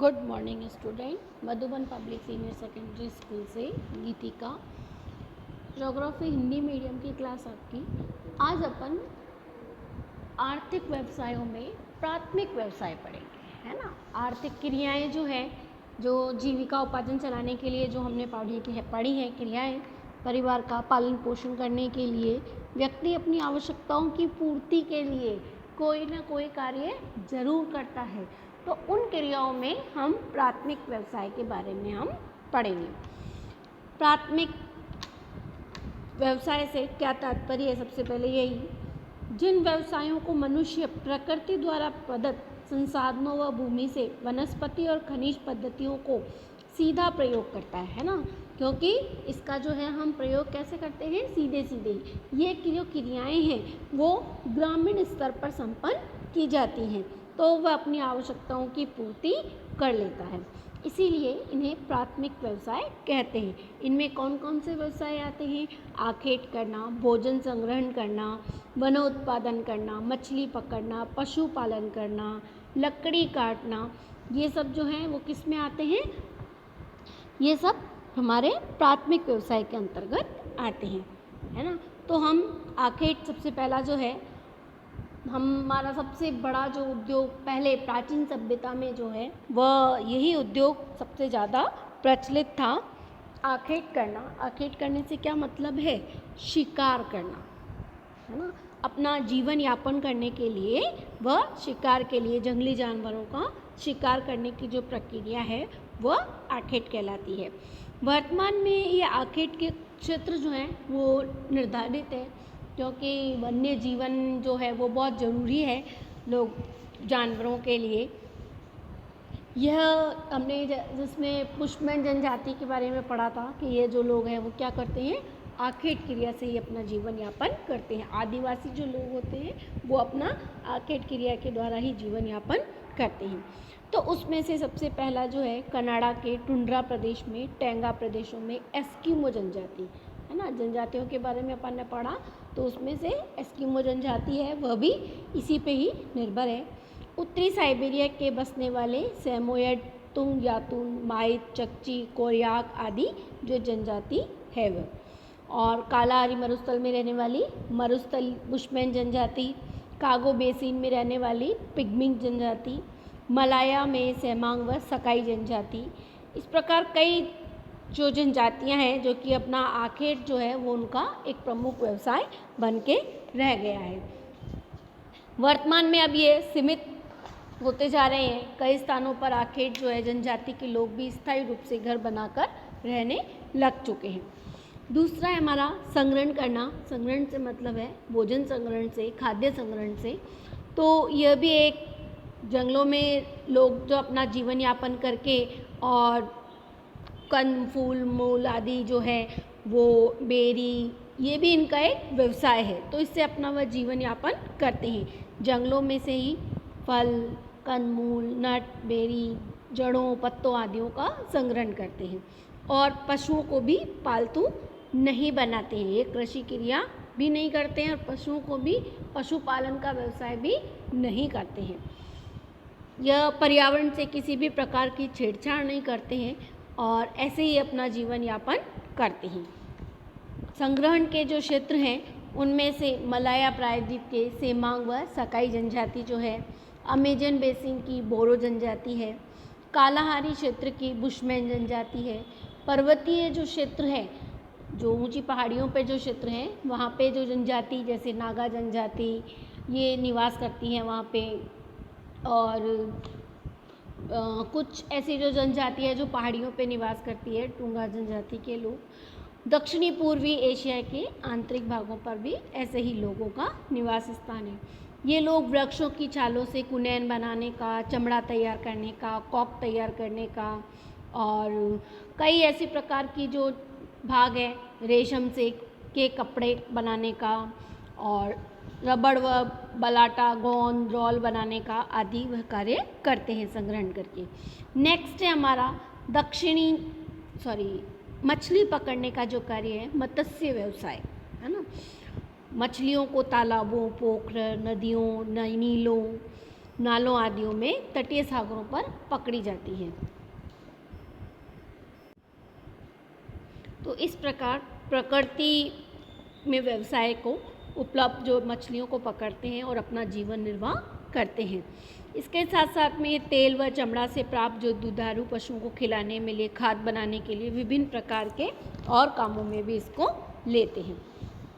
Good morning student. Madhuban public senior secondary school से गीतिका, geography Hindi medium की class आपकी। आज अपन आर्थिक व्यवसायों में प्राथमिक व्यवसाय पढ़ेंगे, है ना। आर्थिक क्रियाएं जो है, जो जीविका उपार्जन चलाने के लिए जो हमने पढ़ी है क्रियाएं, परिवार का पालन पोषण करने के लिए व्यक्ति अपनी आवश्यकताओं की पूर्ति के लिए कोई ना कोई कार्य जरूर करता है। तो उन क्रियाओं में हम प्राथमिक व्यवसाय के बारे में हम पढ़ेंगे। प्राथमिक व्यवसाय से क्या तात्पर्य है? सबसे पहले यही, जिन व्यवसायों को मनुष्य प्रकृति द्वारा प्रदत्त संसाधनों व भूमि से वनस्पति और खनिज पद्धतियों को सीधा प्रयोग करता है ना। क्योंकि इसका जो है हम प्रयोग कैसे करते हैं? सीधे सीधे। ये जो क्रियाएं हैं वो ग्रामीण स्तर पर संपन्न की जाती हैं, तो वह अपनी आवश्यकताओं की पूर्ति कर लेता है। इसीलिए इन्हें प्राथमिक व्यवसाय कहते हैं। इनमें कौन कौन से व्यवसाय आते हैं? आखेट करना, भोजन संग्रहण करना, वनोत्पादन करना, मछली पकड़ना, पशुपालन करना, लकड़ी काटना, ये सब जो हैं वो किस में आते हैं? ये सब हमारे प्राथमिक व्यवसाय के अंतर्गत आते हैं, है ना। तो हम आखेट, सबसे पहला जो है, हमारा सबसे बड़ा जो उद्योग पहले प्राचीन सभ्यता में जो है वह यही उद्योग सबसे ज़्यादा प्रचलित था, आखेट करना। आखेट करने से क्या मतलब है? शिकार करना, है ना। अपना जीवन यापन करने के लिए वह शिकार के लिए जंगली जानवरों का शिकार करने की जो प्रक्रिया है वह आखेट कहलाती है। वर्तमान में ये आखेट के क्षेत्र जो हैं वो निर्धारित है, क्योंकि वन्य जीवन जो है वो बहुत ज़रूरी है लोग जानवरों के लिए। यह हमने जिसमें पुष्पमैन जनजाति के बारे में पढ़ा था कि ये जो लोग हैं वो क्या करते हैं? आखेट क्रिया से ही अपना जीवन यापन करते हैं। आदिवासी जो लोग होते हैं वो अपना आखेट क्रिया के द्वारा ही जीवन यापन करते हैं। तो उसमें से सबसे पहला जो है, कनाडा के टुंड्रा प्रदेश में, टैंगा प्रदेशों में एस्किमो जनजाति, है ना। जनजातियों के बारे में अपन ने पढ़ा, तो उसमें से एस्किमो जनजाति है वह भी इसी पे ही निर्भर है। उत्तरी साइबेरिया के बसने वाले सैमोयड, तुंग यातुन, माइट, चकची, कोरियाक आदि जो जनजाति है वह। और कालाहारी मरुस्थल में रहने वाली मरुस्थल बुशमैन जनजाति, कागो बेसिन में रहने वाली पिग्मिंग जनजाति, मलाया में सेमांग व सकाई जनजाति। इस प्रकार कई जो जनजातियां हैं जो कि अपना आखेट जो है वो उनका एक प्रमुख व्यवसाय बन के रह गया है। वर्तमान में अब ये सीमित होते जा रहे हैं। कई स्थानों पर आखेट जो है जनजाति के लोग भी स्थायी रूप से घर बनाकर रहने लग चुके हैं। दूसरा है हमारा संग्रहण करना। संग्रहण से मतलब है भोजन संग्रहण से, खाद्य संग्रहण से। तो यह भी एक, जंगलों में लोग जो अपना जीवन यापन करके और कंद फूल मूल आदि जो है वो बेरी, ये भी इनका एक व्यवसाय है। तो इससे अपना वह जीवन यापन करते हैं। जंगलों में से ही फल, कंदमूल, नट, बेरी, जड़ों, पत्तों आदियों का संग्रहण करते हैं। और पशुओं को भी पालतू नहीं बनाते हैं, ये कृषि क्रिया भी नहीं करते हैं और पशुओं को भी पशुपालन का व्यवसाय भी नहीं करते हैं। यह पर्यावरण से किसी भी प्रकार की छेड़छाड़ नहीं करते हैं और ऐसे ही अपना जीवन यापन करते हैं। संग्रहण के जो क्षेत्र हैं उनमें से मलाया प्रायद्वीप के सेमांग व सकाई जनजाति जो है, अमेजन बेसिन की बोरो जनजाति है, कालाहारी क्षेत्र की बुशमैन जनजाति है। पर्वतीय जो क्षेत्र है, जो ऊंची पहाड़ियों पे जो क्षेत्र हैं वहाँ पे जो जनजाति जैसे नागा जनजाति ये निवास करती हैं वहाँ पे। और कुछ ऐसी जो जनजाति है जो पहाड़ियों पे निवास करती है, टूंगा जनजाति के लोग। दक्षिणी पूर्वी एशिया के आंतरिक भागों पर भी ऐसे ही लोगों का निवास स्थान है। ये लोग वृक्षों की छालों से कुनैन बनाने का, चमड़ा तैयार करने का, कॉक तैयार करने का और कई ऐसी प्रकार की जो भाग है रेशम से के कपड़े बनाने का और रबड़ व बलाटा, गोंद, रॉल बनाने का आदि वह कार्य करते हैं संग्रहण करके। नेक्स्ट है हमारा मछली पकड़ने का जो कार्य है, मत्स्य व्यवसाय, है ना। मछलियों को तालाबों, पोखर, नदियों, नीलों नालों आदियों में तटीय सागरों पर पकड़ी जाती हैं। तो इस प्रकार प्रकृति में व्यवसाय को उपलब्ध जो मछलियों को पकड़ते हैं और अपना जीवन निर्वाह करते हैं। इसके साथ साथ में तेल व चमड़ा से प्राप्त जो दुधारू पशुओं को खिलाने में लिए, खाद बनाने के लिए विभिन्न प्रकार के और कामों में भी इसको लेते हैं।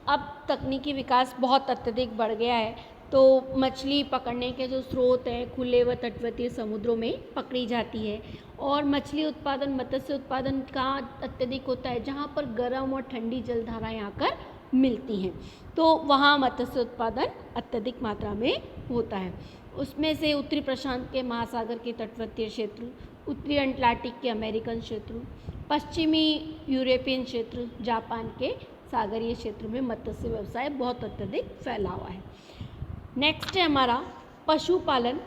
अब तकनीकी विकास बहुत अत्यधिक बढ़ गया है, तो मछली पकड़ने के जो स्रोत हैं खुले व तटवर्ती समुद्रों में पकड़ी जाती है। और मछली उत्पादन, मत्स्य उत्पादन कहाँ अत्यधिक होता है, जहाँ पर गर्म और ठंडी जलधाराएँ आकर मिलती हैं, तो वहाँ मत्स्य उत्पादन अत्यधिक मात्रा में होता है। उसमें से उत्तरी प्रशांत के महासागर के तटवर्तीय क्षेत्र, उत्तरी अटलांटिक के अमेरिकन क्षेत्र, पश्चिमी यूरोपियन क्षेत्र, जापान के सागरीय क्षेत्र में मत्स्य व्यवसाय बहुत अत्यधिक फैला हुआ है। नेक्स्ट है हमारा पशुपालन,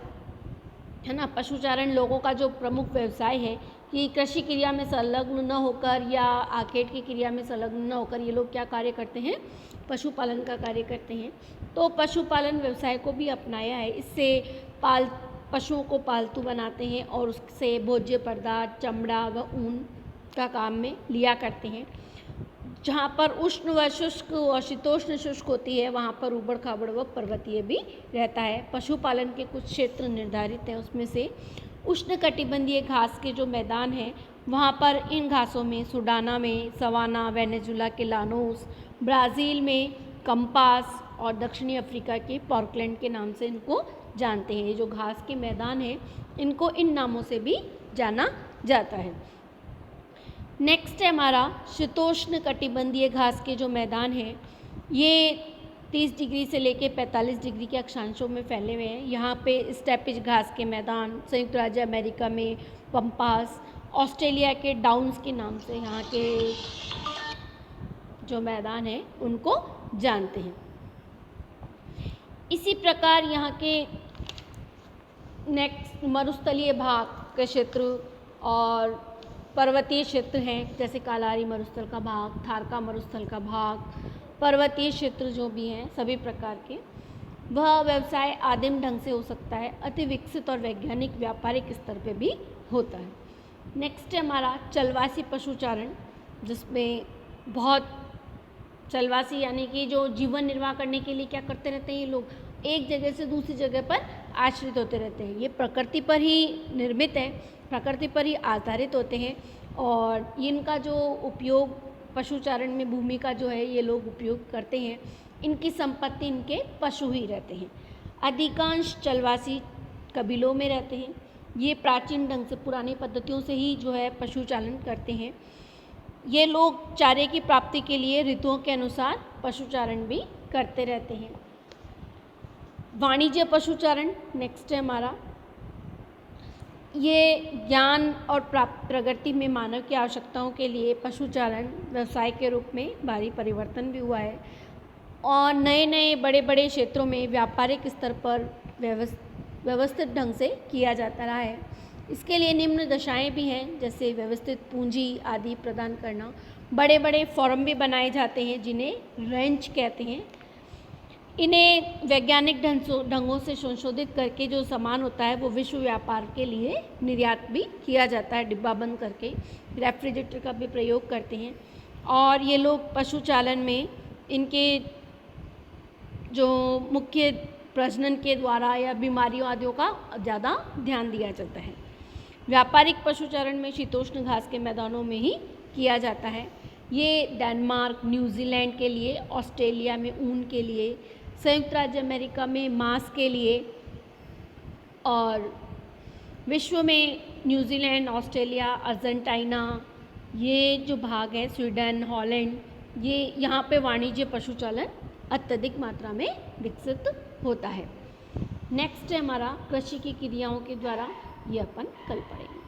है ना। पशुचारण लोगों का जो प्रमुख व्यवसाय है कि कृषि क्रिया में संलग्न न होकर या आखेट की क्रिया में संलग्न न होकर ये लोग क्या कार्य करते हैं, पशुपालन का कार्य करते हैं। तो पशुपालन व्यवसाय को भी अपनाया है। इससे पशुओं को पालतू बनाते हैं और उससे भोज्य पदार्थ, चमड़ा व ऊन का काम में लिया करते हैं। जहाँ पर उष्ण व शुष्क और शीतोष्ण शुष्क होती है, वहाँ पर ऊबड़ खाबड़ व पर्वतीय भी रहता है। पशुपालन के कुछ क्षेत्र निर्धारित हैं, उसमें से उष्णकटिबंधीय घास के जो मैदान हैं, वहाँ पर इन घासों में सुडाना में सवाना, वेनेजुला के लानोस, ब्राज़ील में कंपास और दक्षिणी अफ्रीका के पॉर्कलैंड के नाम से इनको जानते हैं। ये जो घास के मैदान हैं, इनको इन नामों से भी जाना जाता है। नेक्स्ट है हमारा शीतोष्ण कटिबंधीय घास के जो मैदान हैं, ये 30 डिग्री से लेकर 45 डिग्री के अक्षांशों में फैले हुए हैं। यहाँ पे स्टेपिज घास के मैदान संयुक्त राज्य अमेरिका में पम्पास, ऑस्ट्रेलिया के डाउन्स के नाम से यहाँ के जो मैदान हैं उनको जानते हैं। इसी प्रकार यहाँ के नेक्स्ट मरुस्थलीय भाग के क्षेत्र और पर्वतीय क्षेत्र हैं, जैसे कालारी मरुस्थल का भाग, थारका मरुस्थल का भाग, पर्वतीय क्षेत्र जो भी हैं सभी प्रकार के, वह व्यवसाय आदिम ढंग से हो सकता है, अति विकसित और वैज्ञानिक व्यापारिक स्तर पे भी होता है। नेक्स्ट है हमारा चलवासी पशुचारण, जिसमें बहुत चलवासी यानी कि जो जीवन निर्वाह करने के लिए क्या करते रहते हैं, ये लोग एक जगह से दूसरी जगह पर आश्रित होते रहते हैं। ये प्रकृति पर ही निर्मित है, प्रकृति पर ही आधारित होते हैं और इनका जो उपयोग पशुचारण में भूमि का जो है ये लोग उपयोग करते हैं। इनकी संपत्ति इनके पशु ही रहते हैं। अधिकांश चलवासी कबीलों में रहते हैं। ये प्राचीन ढंग से पुरानी पद्धतियों से ही जो है पशुचालन करते हैं। ये लोग चारे की प्राप्ति के लिए ऋतुओं के अनुसार पशुचारण भी करते रहते हैं। वाणिज्य पशुचारण नेक्स्ट है हमारा। ये ज्ञान और प्रगति में मानव की आवश्यकताओं के लिए पशुचारण व्यवसाय के रूप में भारी परिवर्तन भी हुआ है और नए नए बड़े बड़े क्षेत्रों में व्यापारिक स्तर पर व्यवस्थित ढंग से किया जाता रहा है। इसके लिए निम्न दशाएं भी हैं, जैसे व्यवस्थित पूंजी आदि प्रदान करना। बड़े बड़े फॉर्म भी बनाए जाते हैं जिन्हें रेंच कहते हैं। इन्हें वैज्ञानिक ढंगों से संशोधित करके जो सामान होता है वो विश्व व्यापार के लिए निर्यात भी किया जाता है, डिब्बा बंद करके। रेफ्रिजरेटर का भी प्रयोग करते हैं और ये लोग पशुचालन में इनके जो मुख्य प्रजनन के द्वारा या बीमारियों आदियों का ज़्यादा ध्यान दिया जाता है। व्यापारिक पशुचारण में शीतोष्ण घास के मैदानों में ही किया जाता है। ये डेनमार्क, न्यूजीलैंड के लिए, ऑस्ट्रेलिया में ऊन के लिए, संयुक्त राज्य अमेरिका में मांस के लिए और विश्व में न्यूजीलैंड, ऑस्ट्रेलिया, अर्जेंटीना, ये जो भाग है स्वीडन, हॉलैंड, ये यहाँ पे वाणिज्य पशुचालन अत्यधिक मात्रा में विकसित होता है। नेक्स्ट है हमारा कृषि की क्रियाओं के द्वारा, ये अपन कल पढ़ेंगे।